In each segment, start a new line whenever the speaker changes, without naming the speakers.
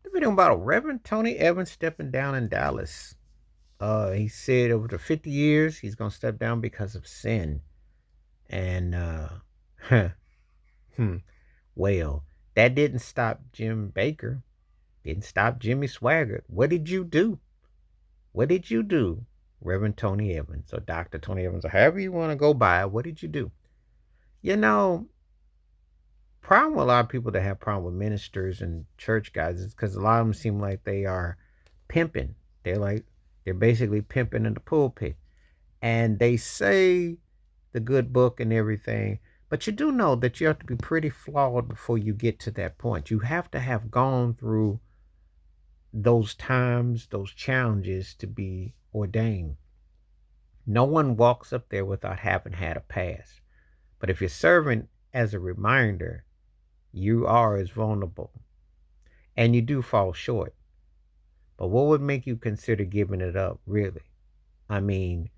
The video about Reverend Tony Evans stepping down in Dallas. He said over the 50 years he's gonna step down because of sin. And hmm, well, that didn't stop Jim Baker, didn't stop Jimmy Swaggart. What did you do? What did you do, Reverend Tony Evans or Dr. Tony Evans, or however you want to go by? What did you do? You know, problem with a lot of people that have problem with ministers and church guys is because a lot of them seem like they are pimping. They're basically pimping in the pulpit, and they say the good book and everything. But you do know that you have to be pretty flawed before you get to that point. You have to have gone through those times, those challenges to be ordained. No one walks up there without having had a past. But if you're serving as a reminder, you are as vulnerable and you do fall short. But what would make you consider giving it up, really? I mean,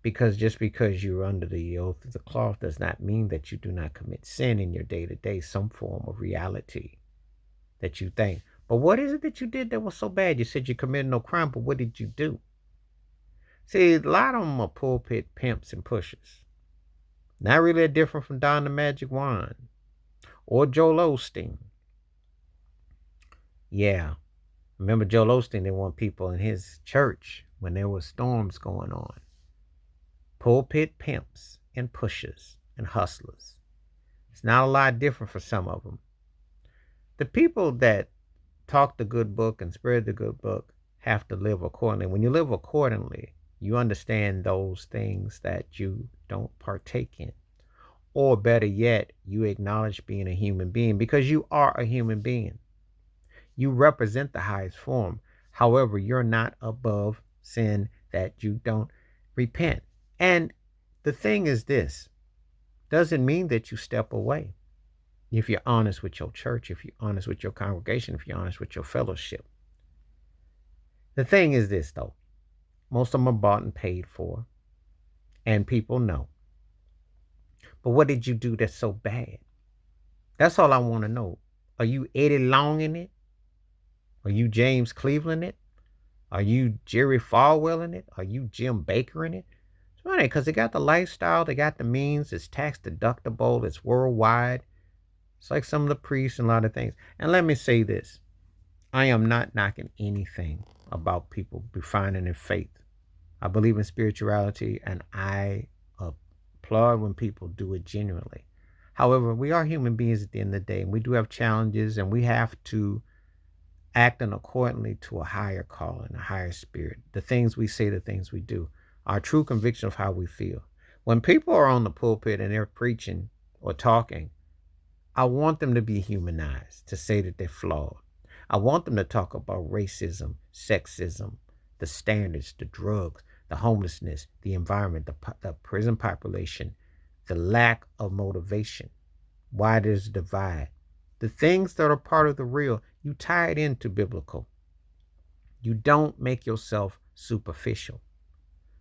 because just because you're under the oath of the cloth does not mean that you do not commit sin in your day to day, some form of reality that you think. But what is it that you did that was so bad? You said you committed no crime, but what did you do? See, a lot of them are pulpit pimps and pushers. Not really that different from Don the Magic Wand or Joel Osteen. Yeah. Remember Joel Osteen, they want people in his church when there were storms going on. Pulpit pimps and pushers and hustlers. It's not a lot different for some of them. The people that talk the good book and spread the good book have to live accordingly. When you live accordingly, you understand those things that you don't partake in. Or better yet, you acknowledge being a human being because you are a human being. You represent the highest form. However, you're not above sin that you don't repent. And the thing is this doesn't mean that you step away. If you're honest with your church, if you're honest with your congregation, if you're honest with your fellowship. The thing is this, though. Most of them are bought and paid for, and people know. But what did you do that's so bad? That's all I want to know. Are you Eddie Long in it? Are you James Cleveland in it? Are you Jerry Falwell in it? Are you Jim Baker in it? It's funny because they got the lifestyle, they got the means, it's tax deductible, it's worldwide. It's like some of the priests and a lot of things. And let me say this. I am not knocking anything about people refining their faith. I believe in spirituality and I applaud when people do it genuinely. However, we are human beings at the end of the day and we do have challenges and we have to act in accordingly to a higher calling, a higher spirit. The things we say, the things we do, our true conviction of how we feel. When people are on the pulpit and they're preaching or talking, I want them to be humanized, to say that they're flawed. I want them to talk about racism, sexism, the standards, the drugs, the homelessness, the environment, the prison population, the lack of motivation, why there's a divide. The things that are part of the real, you tie it into biblical. You don't make yourself superficial.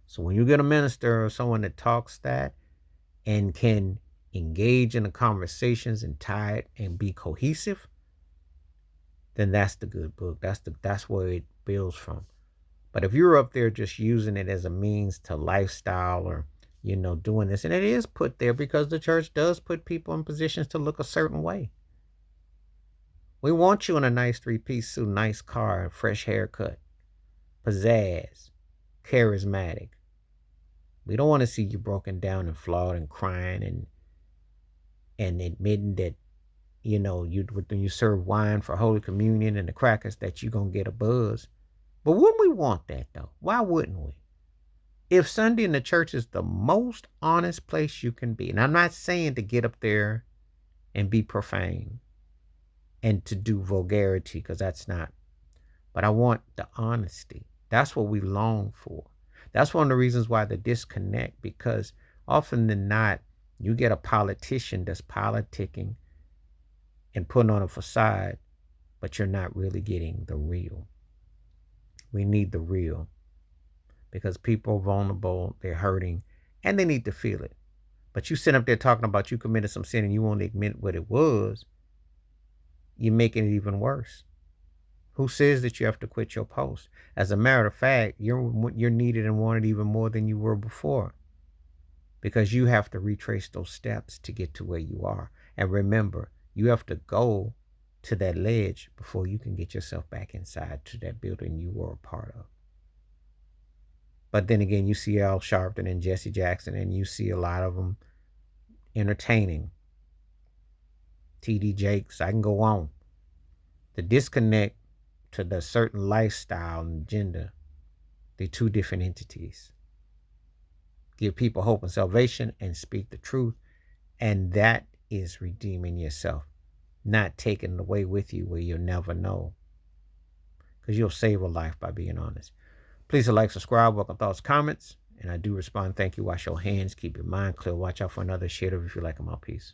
So when you get a minister or someone that talks that and can engage in the conversations and tie it and be cohesive, then that's the good book. That's where it builds from. But if you're up there just using it as a means to lifestyle or doing this, and it is put there because the church does put people in positions to look a certain way. We want you in a nice three-piece suit, nice car, fresh haircut, pizzazz, charismatic. We don't want to see you broken down and flawed and crying and admitting that when you serve wine for Holy Communion and the crackers that you're going to get a buzz. But wouldn't we want that, though? Why wouldn't we? If Sunday in the church is the most honest place you can be, and I'm not saying to get up there and be profane and to do vulgarity, because that's not, but I want the honesty. That's what we long for. That's one of the reasons why the disconnect, because often than not, you get a politician that's politicking and putting on a facade, but you're not really getting the real. We need the real because people are vulnerable, they're hurting, and they need to feel it. But you sit up there talking about you committed some sin and you won't admit what it was, you're making it even worse. Who says that you have to quit your post? As a matter of fact, you're needed and wanted even more than you were before, because you have to retrace those steps to get to where you are. And remember, you have to go to that ledge before you can get yourself back inside to that building you were a part of. But then again, you see Al Sharpton and Jesse Jackson, and you see a lot of them entertaining. TD Jakes, I can go on. The disconnect to the certain lifestyle and agenda, they're two different entities. Give people hope and salvation and speak the truth. And that is redeeming yourself, not taking it away with you where you'll never know. Because you'll save a life by being honest. Please like, subscribe, welcome thoughts, comments. And I do respond. Thank you. Wash your hands. Keep your mind clear. Watch out for another shit if you like them out. Peace.